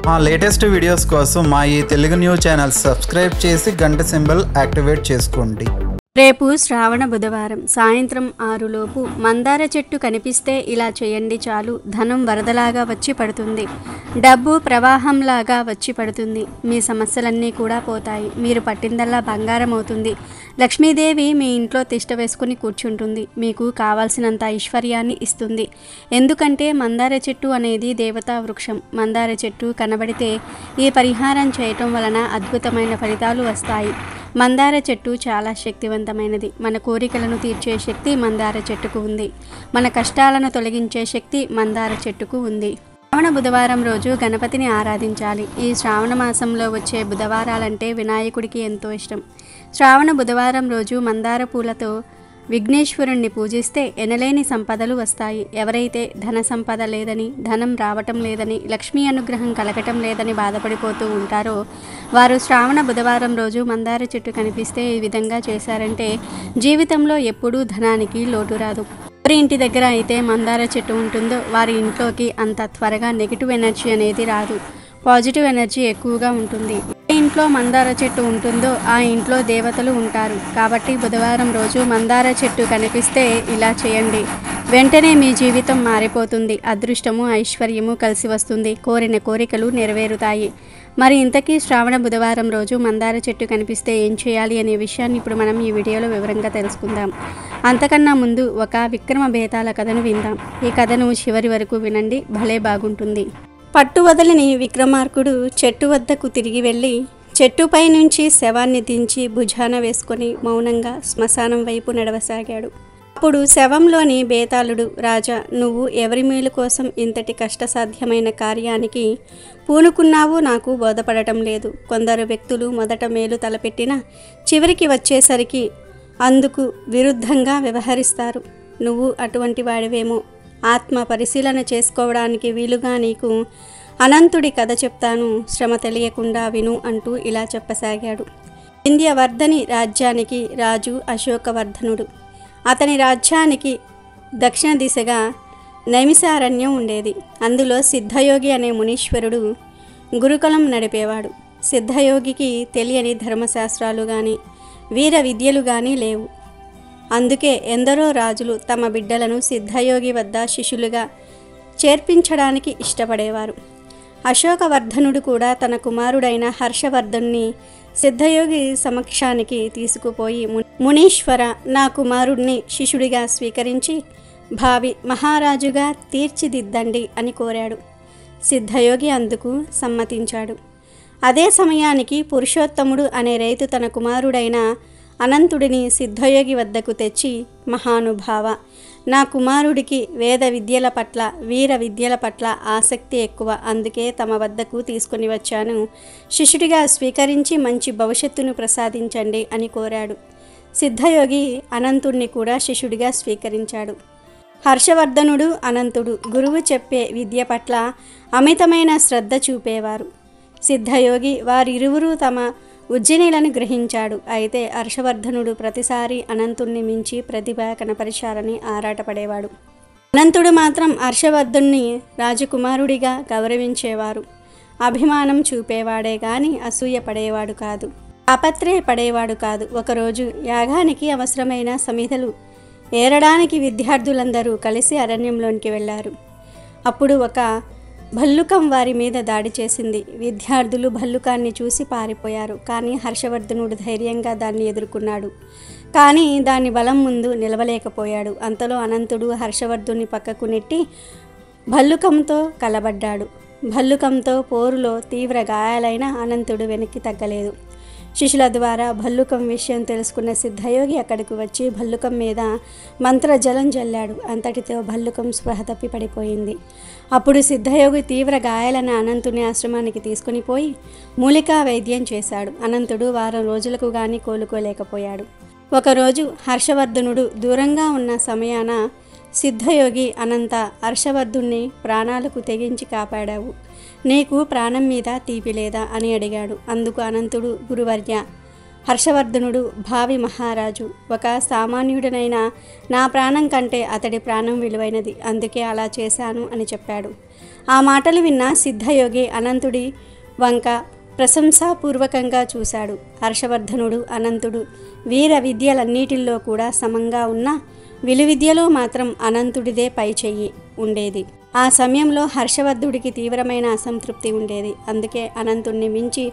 మా latest videos కోసం మా ఈ తెలుగు న్యూస్ ఛానల్ సబ్స్క్రైబ్ చేసి గంట సింబల్ యాక్టివేట్ చేసుకోండి. రేపు శ్రావణ బుధవారం సాయంత్రం 6 లోపు మందార చెట్టు కనిపిస్తే ఇలా చేయండి చాలు. ధనం వరదలాగా వచ్చి పడుతుంది. డబ్బు ప్రవాహంలాగా వచ్చి పడుతుంది. మీ సమస్యలన్నీ కూడా పోతాయి. మీరు పట్టిందల్లా బంగారం అవుతుంది. లక్ష్మీదేవి మీ ఇంట్లో తిష్ట వేసుకుని కూర్చుంటుంది. మీకు కావాల్సినంత ఐశ్వర్యాన్ని ఇస్తుంది. ఎందుకంటే మందార చెట్టు అనేది దేవతా వృక్షం. మందార చెట్టు కనబడితే ఈ పరిహారం చేయటం వలన అద్భుతమైన ఫలితాలు వస్తాయి. మందార చెట్టు చాలా శక్తివంతమైనది. మన కోరికలను తీర్చే శక్తి మందార చెట్టుకు ఉంది. మన కష్టాలను తొలగించే శక్తి మందార చెట్టుకు ఉంది. శ్రావణ బుధవారం రోజు గణపతిని ఆరాధించాలి. ఈ శ్రావణ మాసంలో వచ్చే బుధవారాలంటే వినాయకుడికి ఎంతో ఇష్టం. శ్రావణ బుధవారం రోజు మందార పూలతో విఘ్నేశ్వరుణ్ణి పూజిస్తే ఎనలేని సంపదలు వస్తాయి. ఎవరైతే ధన సంపద లేదని, ధనం రావటం లేదని, లక్ష్మీ అనుగ్రహం కలగటం లేదని బాధపడిపోతూ ఉంటారో వారు శ్రావణ బుధవారం రోజు మందార చెట్టు కనిపిస్తే ఈ విధంగా చేశారంటే జీవితంలో ఎప్పుడూ ధనానికి లోటు రాదు. ఎవరి ఇంటి దగ్గర అయితే మందార చెట్టు ఉంటుందో వారి ఇంట్లోకి అంత త్వరగా నెగిటివ్ ఎనర్జీ అనేది రాదు. పాజిటివ్ ఎనర్జీ ఎక్కువగా ఉంటుంది. ఏ ఇంట్లో మందార చెట్టు ఉంటుందో ఆ ఇంట్లో దేవతలు ఉంటారు. కాబట్టి బుధవారం రోజు మందార చెట్టు కనిపిస్తే ఇలా చేయండి. వెంటనే మీ జీవితం మారిపోతుంది. అదృష్టము, ఐశ్వర్యము కలిసి వస్తుంది. కోరిన కోరికలు నెరవేరుతాయి. మరి ఇంతకీ శ్రావణ బుధవారం రోజు మందార చెట్టు కనిపిస్తే ఏం చేయాలి అనే విషయాన్ని ఇప్పుడు మనం ఈ వీడియోలో వివరంగా తెలుసుకుందాం. అంతకన్నా ముందు ఒక విక్రమ బేతాళ కథను విందాం. ఈ కథను చివరి వరకు వినండి, భలే బాగుంటుంది. పట్టు వదలని విక్రమార్కుడు చెట్టు వద్దకు తిరిగి వెళ్ళి చెట్టుపై నుంచి శవాన్ని దించి భుజాన వేసుకొని మౌనంగా శ్మశానం వైపు నడవసాగాడు. అప్పుడు శవంలోని బేతాళుడు, రాజా, నువ్వు ఎవరి మేలు కోసం ఇంతటి కష్టసాధ్యమైన కార్యానికి పూనుకున్నావో నాకు బోధపడటం లేదు. కొందరు వ్యక్తులు మొదట మేలు తలపెట్టినా చివరికి వచ్చేసరికి అందుకు విరుద్ధంగా వ్యవహరిస్తారు. నువ్వు అటువంటి వాడివేమో. ఆత్మ పరిశీలన చేసుకోవడానికి వీలుగా నీకు అనంతుడి కథ చెప్తాను, శ్రమ తెలియకుండా విను అంటూ ఇలా చెప్పసాగాడు. వింధ్యవర్ధని రాజ్యానికి రాజు అశోకవర్ధనుడు. అతని రాజ్యానికి దక్షిణ దిశగా నైమిసారణ్యం ఉండేది. అందులో సిద్ధయోగి అనే మునీశ్వరుడు గురుకులం నడిపేవాడు. సిద్ధయోగికి తెలియని ధర్మశాస్త్రాలు కానీ వీర విద్యలు కానీ లేవు. అందుకే ఎందరో రాజులు తమ బిడ్డలను సిద్ధయోగి వద్ద శిష్యులుగా చేర్పించడానికి ఇష్టపడేవారు. అశోకవర్ధనుడు కూడా తన కుమారుడైన హర్షవర్ధన్ని సిద్ధయోగి సమక్షానికి తీసుకుపోయి, మునీశ్వర, నా కుమారుడిని శిష్యుడిగా స్వీకరించి భావి మహారాజుగా తీర్చిదిద్దండి అని కోరాడు. సిద్ధయోగి అందుకు సమ్మతించాడు. అదే సమయానికి పురుషోత్తముడు అనే రైతు తన కుమారుడైన అనంతుడిని సిద్ధయోగి వద్దకు తెచ్చి, మహానుభావ, నా కుమారుడికి వేద విద్యల పట్ల, వీర విద్యల పట్ల ఆసక్తి ఎక్కువ. అందుకే తమ వద్దకు తీసుకుని వచ్చాను. శిష్యుడిగా స్వీకరించి మంచి భవిష్యత్తును ప్రసాదించండి అని కోరాడు. సిద్ధయోగి అనంతుడిని కూడా శిష్యుడిగా స్వీకరించాడు. హర్షవర్ధనుడు, అనంతుడు గురువు చెప్పే విద్య పట్ల అమితమైన శ్రద్ధ చూపేవారు. సిద్ధయోగి వారిరువురు తమ ఉజ్జయినిలను గ్రహించాడు. అయితే హర్షవర్ధనుడు ప్రతిసారి అనంతుణ్ణి మించి ప్రతిభ కనపరిచాలని ఆరాటపడేవాడు. అనంతుడు మాత్రం హర్షవర్ధుణ్ణి రాజకుమారుడిగా గౌరవించేవారు. అభిమానం చూపేవాడే గాని అసూయ పడేవాడు కాదు, పడేవాడు కాదు. ఒకరోజు యాగానికి అవసరమైన సమిధలు ఏరడానికి విద్యార్థులందరూ కలిసి అరణ్యంలోనికి వెళ్ళారు. అప్పుడు ఒక భల్లుకం వారి మీద దాడి చేసింది. విద్యార్థులు భల్లుకాన్ని చూసి పారిపోయారు. కానీ హర్షవర్ధనుడు ధైర్యంగా దాన్ని ఎదుర్కొన్నాడు. కానీ దాని బలం ముందు నిలవలేకపోయాడు. అంతలో అనంతుడు హర్షవర్ధుని పక్కకు నెట్టి భల్లుకంతో కలబడ్డాడు. భల్లుకంతో పోరులో తీవ్ర గాయాలైన అనంతుడు వెనక్కి తగ్గలేదు. శిష్యుల ద్వారా భల్లుకం విషయం తెలుసుకున్న సిద్ధయోగి అక్కడికి వచ్చి భల్లుకం మీద మంత్రజలం జల్లాడు. అంతటితో భల్లుకం స్పృహ తప్పి పడిపోయింది. అప్పుడు సిద్ధయోగి తీవ్ర గాయాలైన అనంతుని ఆశ్రమానికి తీసుకుని పోయి మూలికా వైద్యం చేశాడు. అనంతుడు వారం రోజులకు గాని కోలుకోలేకపోయాడు. ఒకరోజు హర్షవర్ధనుడు దూరంగా ఉన్న సమయాన సిద్ధయోగి, అనంత, హర్షవర్ధుణ్ణి ప్రాణాలకు తెగించి కాపాడావు. నీకు ప్రాణం మీద తీపి లేదా అని అడిగాడు. అందుకు అనంతుడు, గురువర్య, హర్షవర్ధనుడు భావి మహారాజు, ఒక సామాన్యుడనైన నా ప్రాణం కంటే అతడి ప్రాణం విలువైనది, అందుకే అలా చేశాను అని చెప్పాడు. ఆ మాటలు విన్న సిద్ధయోగి అనంతుడి వంక ప్రశంసాపూర్వకంగా చూశాడు. హర్షవర్ధనుడు అనంతుడు వీర విద్యలన్నిటిల్లో కూడా సమంగా ఉన్న విలువిద్యలో మాత్రం అనంతుడిదే పై చెయ్యి ఉండేది. ఆ సమయంలో హర్షవర్ధుడికి తీవ్రమైన అసంతృప్తి ఉండేది. అందుకే అనంతుణ్ణి మించి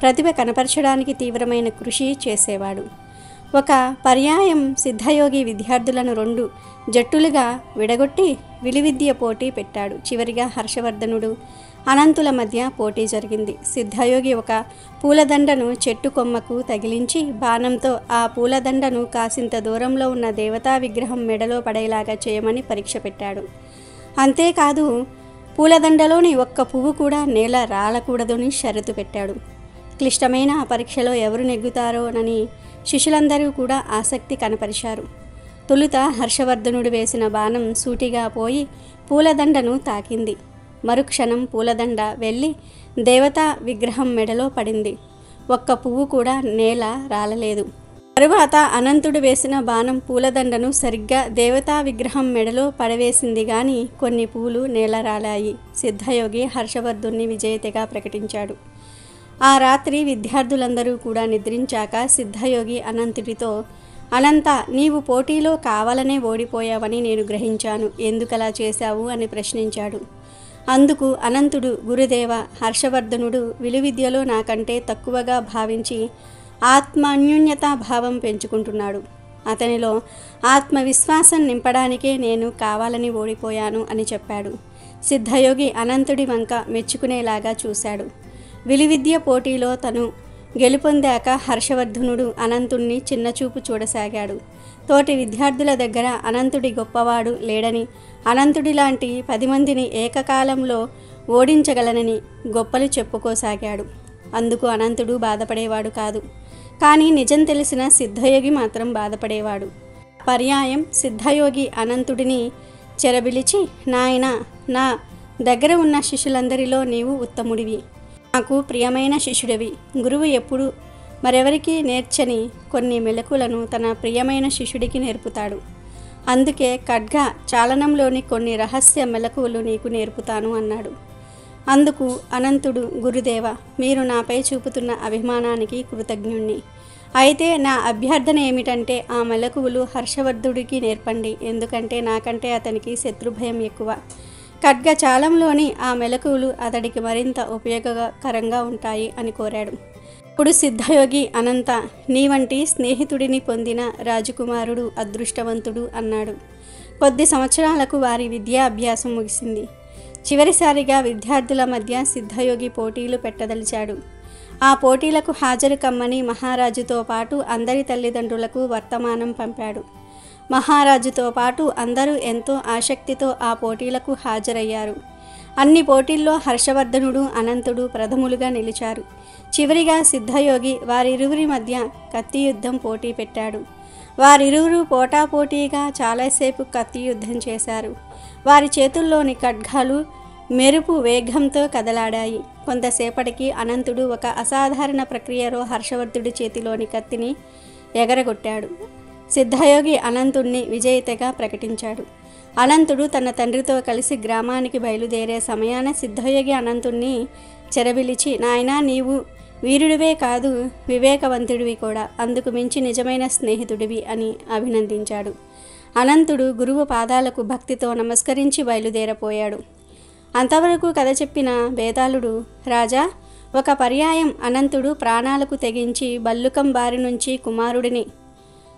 ప్రతిభ కనపరచడానికి తీవ్రమైన కృషి చేసేవాడు. ఒక పర్యాయం సిద్ధయోగి విద్యార్థులను 2 జట్టులుగా విడగొట్టి విలువిద్య పోటీ పెట్టాడు. చివరిగా హర్షవర్ధనుడు అనంతుల మధ్య పోటీ జరిగింది. సిద్ధయోగి ఒక పూలదండను చెట్టు కొమ్మకు తగిలించి బాణంతో ఆ పూలదండను కాసింత దూరంలో ఉన్న దేవతా విగ్రహం మెడలో పడేలాగా చేయమని పరీక్ష పెట్టాడు. అంతేకాదు పూలదండలోని ఒక్క పువ్వు కూడా నేల రాలకూడదని షరతు పెట్టాడు. క్లిష్టమైన ఆ పరీక్షలో ఎవరు నెగ్గుతారోనని శిష్యులందరూ కూడా ఆసక్తి కనపరిచారు. తొలుత హర్షవర్ధనుడు వేసిన బాణం సూటిగా పోయి పూలదండను తాకింది. మరుక్షణం పూలదండ వెళ్ళి దేవతా విగ్రహం మెడలో పడింది. ఒక్క పువ్వు కూడా నేల రాలలేదు. తరువాత అనంతుడు వేసిన బాణం పూలదండను సరిగ్గా దేవతా విగ్రహం మెడలో పడవేసింది గాని కొన్ని పూలు నేల రాలాయి. సిద్ధయోగి హర్షవర్ధుణ్ణి విజేతగా ప్రకటించాడు. ఆ రాత్రి విద్యార్థులందరూ కూడా నిద్రించాక సిద్ధయోగి అనంతుడితో, అనంత, నీవు పోటీలో కావాలనే ఓడిపోయావని నేను గ్రహించాను, ఎందుకలా చేశావు అని ప్రశ్నించాడు. అందుకు అనంతుడు, గురుదేవ, హర్షవర్ధనుడు విలువిద్యలో నాకంటే తక్కువగా భావించి ఆత్మాన్యూన్యతా భావం పెంచుకుంటున్నాడు. అతనిలో ఆత్మవిశ్వాసం నింపడానికే నేను కావాలని ఓడిపోయాను అని చెప్పాడు. సిద్ధయోగి అనంతుడి వంక మెచ్చుకునేలాగా చూశాడు. విలువిద్య పోటీలో తను గెలుపొందాక హర్షవర్ధనుడు అనంతుణ్ణి చిన్నచూపు చూడసాగాడు. తోటి విద్యార్థుల దగ్గర అనంతుడి గొప్పవాడు లేడని, అనంతుడి లాంటి 10 మందిని ఏకకాలంలో ఓడించగలనని గొప్పలు చెప్పుకోసాగాడు. అందుకు అనంతుడు బాధపడేవాడు కాదు. కానీ నిజం తెలిసిన సిద్ధయోగి మాత్రం బాధపడేవాడు. పర్యాయం సిద్ధయోగి అనంతుడిని చెరబిలిచి, నాయనా, నా దగ్గర ఉన్న శిష్యులందరిలో నీవు ఉత్తముడివి, నాకు ప్రియమైన శిష్యుడివి. గురువు ఎప్పుడు మరెవరికి నేర్చని కొన్ని మెలకులను తన ప్రియమైన శిష్యుడికి నేర్పుతాడు. అందుకే ఖడ్గ చాలనంలోని కొన్ని రహస్య మెలకువలు నీకు నేర్పుతాను అన్నాడు. అందుకు అనంతుడు, గురుదేవ, మీరు నాపై చూపుతున్న అభిమానానికి కృతజ్ఞుణ్ణి. అయితే నా అభ్యర్థన ఏమిటంటే ఆ మెలకువలు హర్షవర్ధుడికి నేర్పండి, ఎందుకంటే నాకంటే అతనికి శత్రుభయం ఎక్కువ. ఖడ్గచాలంలోని ఆ మెలకువలు అతడికి మరింత ఉపయోగకరంగా ఉంటాయి అని కోరాడు. ఇప్పుడు సిద్ధయోగి అనంత, నీ వంటి స్నేహితుడిని పొందిన రాజకుమారుడు అదృష్టవంతుడు అన్నాడు. కొద్ది సంవత్సరాలకు వారి విద్యాభ్యాసం ముగిసింది. చివరిసారిగా విద్యార్థుల మధ్య సిద్ధయోగి పోటీలు పెట్టదలిచాడు. ఆ పోటీలకు హాజరు కమ్మని మహారాజుతో పాటు అందరి తల్లిదండ్రులకు వర్తమానం పంపాడు. మహారాజుతో పాటు అందరూ ఎంతో ఆసక్తితో ఆ పోటీలకు హాజరయ్యారు. అన్ని పోటీల్లో హర్షవర్ధనుడు అనంతుడు ప్రథములుగా నిలిచారు. చివరిగా సిద్ధయోగి వారిరువురి మధ్య కత్తి యుద్ధం పోటీ పెట్టాడు. వారిరువురు పోటాపోటీగా చాలాసేపు కత్తి యుద్ధం చేశారు. వారి చేతుల్లోని ఖడ్గాలు మెరుపు వేగంతో కదలాడాయి. కొంతసేపటికి అనంతుడు ఒక అసాధారణ ప్రక్రియలో హర్షవర్ధుడి చేతిలోని కత్తిని ఎగరగొట్టాడు. సిద్ధయోగి అనంతుణ్ణి విజేతగా ప్రకటించాడు. అనంతుడు తన తండ్రితో కలిసి గ్రామానికి బయలుదేరే సమయాన సిద్ధయోగి అనంతుణ్ణి చెరబిలిచి, నాయనా, నీవు వీరుడివే కాదు, వివేకవంతుడివి కూడా, అందుకు మించి నిజమైన స్నేహితుడివి అని అభినందించాడు. అనంతుడు గురువు పాదాలకు భక్తితో నమస్కరించి బయలుదేరపోయాడు. అంతవరకు కథ చెప్పిన బేతాళుడు, రాజా, ఒక పర్యాయం అనంతుడు ప్రాణాలకు తెగించి బల్లుకం బారి నుంచి కుమారుడిని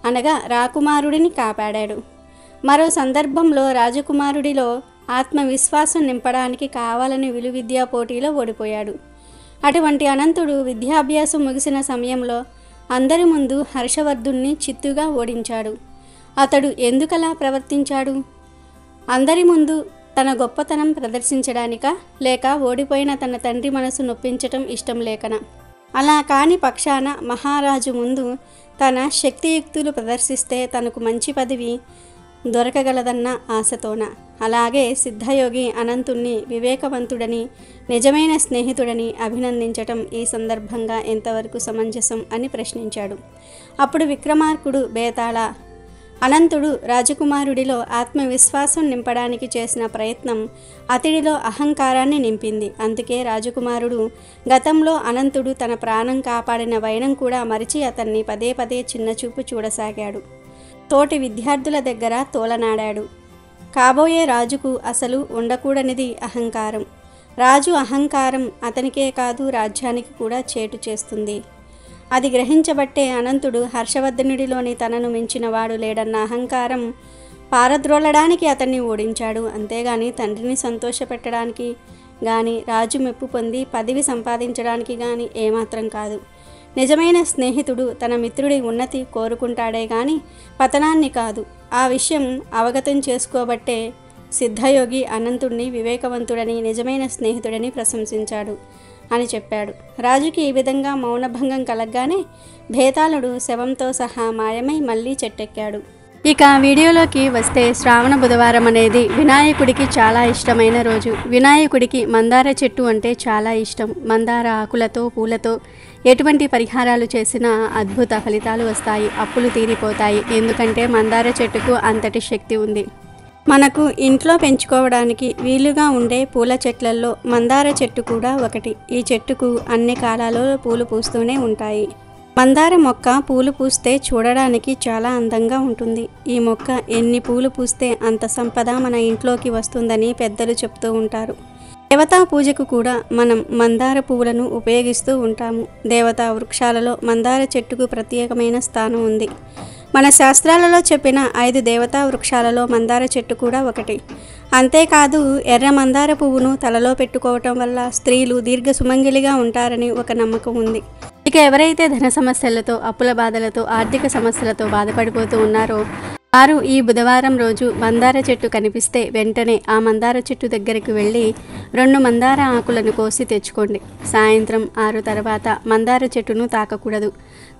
అనగా రాకుమారుడిని కాపాడాడు. మరో సందర్భంలో రాజకుమారుడిలో ఆత్మవిశ్వాసం నింపడానికి కావాలని విలువిద్యా పోటీలో ఓడిపోయాడు. అటువంటి అనంతుడు విద్యాభ్యాసం ముగిసిన సమయంలో అందరి ముందు హర్షవర్ధుణ్ణి చిత్తుగా ఓడించాడు. అతడు ఎందుకలా ప్రవర్తించాడు? అందరి ముందు తన గొప్పతనం ప్రదర్శించడానికా, లేక ఓడిపోయిన తన తండ్రి మనసు నొప్పించటం ఇష్టం లేకనా? అలా కాని పక్షాన మహారాజు ముందు తన శక్తియుక్తులు ప్రదర్శిస్తే తనకు మంచి పదవి దొరకగలదన్న ఆశతోన. అలాగే సిద్ధయోగి అనంతుణ్ణి వివేకవంతుడని, నిజమైన స్నేహితుడని అభినందించటం ఈ సందర్భంగా ఎంతవరకు సమంజసం అని ప్రశ్నించాడు. అప్పుడు విక్రమార్కుడు బేతాళ, అనంతుడు రాజకుమారుడిలో ఆత్మవిశ్వాసం నింపడానికి చేసిన ప్రయత్నం అతడిలో అహంకారాన్ని నింపింది. అందుకే రాజకుమారుడు గతంలో అనంతుడు తన ప్రాణం కాపాడిన వైనం కూడా మరిచి అతన్ని పదే పదే చిన్నచూపు చూడసాగాడు. తోటి విద్యార్థుల దగ్గర తోలనాడాడు. కాబోయే రాజుకు అసలు ఉండకూడనిది అహంకారం. రాజు అహంకారం అతనికే కాదు రాజ్యానికి కూడా చేటు చేస్తుంది. అది గ్రహించబట్టే అనంతుడు హర్షవర్ధనుడిలోని తనను మించిన వాడు లేడన్న అహంకారం పారద్రోలడానికి అతన్ని ఓడించాడు. అంతేగాని తండ్రిని సంతోషపెట్టడానికి కానీ, రాజు మెప్పు పొంది పదవి సంపాదించడానికి కానీ ఏమాత్రం కాదు. నిజమైన స్నేహితుడు తన మిత్రుడి ఉన్నతి కోరుకుంటాడే గాని పతనాన్ని కాదు. ఆ విషయం అవగతం చేసుకోబట్టే సిద్ధయోగి అనంతుడిని వివేకవంతుడని, నిజమైన స్నేహితుడని ప్రశంసించాడు అని చెప్పాడు. రాజుకి ఈ విధంగా మౌనభంగం కలగ్గానే భేతాళుడు శవంతో సహా మాయమై మళ్ళీ చెట్టెక్కాడు. ఇక వీడియోలోకి వస్తే శ్రావణ బుధవారం అనేది వినాయకుడికి చాలా ఇష్టమైన రోజు. వినాయకుడికి మందార చెట్టు అంటే చాలా ఇష్టం. మందార ఆకులతో, పూలతో ఎటువంటి పరిహారాలు చేసినా అద్భుత ఫలితాలు వస్తాయి, అప్పులు తీరిపోతాయి. ఎందుకంటే మందార చెట్టుకు అంతటి శక్తి ఉంది. మనకు ఇంట్లో పెంచుకోవడానికి వీలుగా ఉండే పూల చెట్లల్లో మందార చెట్టు కూడా ఒకటి. ఈ చెట్టుకు అన్ని కాలాలలో పూలు పూస్తూనే ఉంటాయి. మందార మొక్క పూలు పూస్తే చూడడానికి చాలా అందంగా ఉంటుంది. ఈ మొక్క ఎన్ని పూలు పూస్తే అంత సంపద మన ఇంట్లోకి వస్తుందని పెద్దలు చెప్తూ ఉంటారు. దేవతా పూజకు కూడా మనం మందార పువ్వులను ఉపయోగిస్తూ ఉంటాము. దేవతా వృక్షాలలో మందార చెట్టుకు ప్రత్యేకమైన స్థానం ఉంది. మన శాస్త్రాలలో చెప్పిన 5 దేవతా వృక్షాలలో మందార చెట్టు కూడా ఒకటి. అంతేకాదు ఎర్ర మందార పువ్వును తలలో పెట్టుకోవటం వల్ల స్త్రీలు దీర్ఘ సుమంగళిగా ఉంటారని ఒక నమ్మకం ఉంది. ఇక ఎవరైతే ధన సమస్యలతో, అప్పుల బాధలతో, ఆర్థిక సమస్యలతో బాధపడిపోతూ ఉన్నారో వారు ఈ బుధవారం రోజు మందార చెట్టు కనిపిస్తే వెంటనే ఆ మందార చెట్టు దగ్గరికి వెళ్ళి 2 మందార ఆకులను కోసి తెచ్చుకోండి. సాయంత్రం 6 తర్వాత మందార చెట్టును తాకకూడదు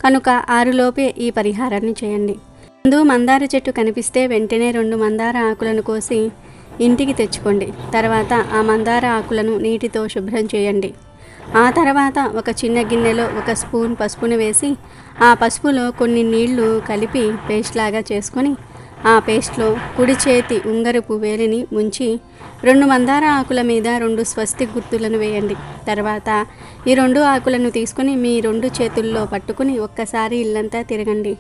కనుక 6 లోపే ఈ పరిహారాన్ని చేయండి. ముందు మందార చెట్టు కనిపిస్తే వెంటనే 2 మందార ఆకులను కోసి ఇంటికి తెచ్చుకోండి. తర్వాత ఆ మందార ఆకులను నీటితో శుభ్రం చేయండి. ఆ తర్వాత ఒక చిన్న గిన్నెలో 1 స్పూన్ పసుపును వేసి ఆ పసుపులో కొన్ని నీళ్లు కలిపి పేస్ట్ లాగా చేసుకొని ఆ పేస్ట్లో కుడి చేతి ఉంగరపు వేలిని ముంచి 2 మందార ఆకుల మీద 2 స్వస్తిక్ గుర్తులను వేయండి. తర్వాత ఈ 2 ఆకులను తీసుకుని మీ 2 చేతుల్లో పట్టుకుని ఒక్కసారి ఇల్లంతా తిరగండి.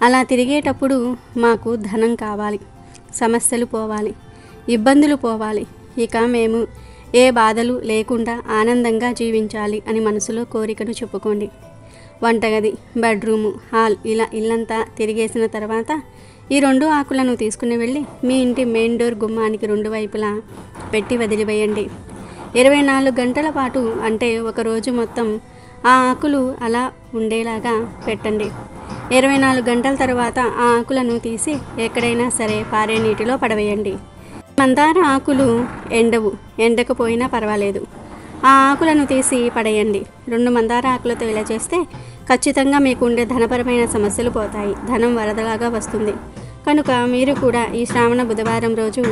అలా తిరిగేటప్పుడు మాకు ధనం కావాలి, సమస్యలు పోవాలి, ఇబ్బందులు పోవాలి, ఇక మేము ఏ బాధలు లేకుండా ఆనందంగా జీవించాలి అని మనసులో కోరికను చెప్పుకోండి. వంటగది, బెడ్రూము, హాల్ ఇలా ఇల్లంతా తిరిగేసిన తర్వాత ఈ 2 ఆకులను తీసుకుని వెళ్ళి మీ ఇంటి మెయిన్ డోర్ గుమ్మానికి 2 వైపులా పెట్టి వదిలివేయండి. 24 గంటల పాటు అంటే ఒక రోజు మొత్తం ఆ ఆకులు అలా ఉండేలాగా పెట్టండి. 24 గంటల తర్వాత ఆ ఆకులను తీసి ఎక్కడైనా సరే పారే నీటిలో పడవేయండి. మందార ఆకులు ఎండకపోయినా పర్వాలేదు. ఆ ఆకులను తీసి పడేయండి. 2 మందార ఆకులతో ఇలా చేస్తే ఖచ్చితంగా మీకు ఉండే ధనపరమైన సమస్యలు పోతాయి, ధనం వరదలాగా వస్తుంది. కనుక మీరు కూడా ఈ శ్రావణ బుధవారం రోజు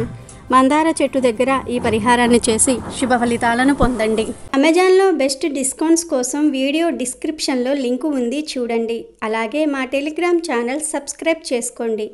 మందార చెట్టు దగ్గర ఈ పరిహారాన్ని చేసి శుభ ఫలితాలను పొందండి. అమెజాన్లో బెస్ట్ డిస్కౌంట్స్ కోసం వీడియో డిస్క్రిప్షన్లో లింకు ఉంది, చూడండి. అలాగే మా టెలిగ్రామ్ ఛానల్ సబ్స్క్రైబ్ చేసుకోండి.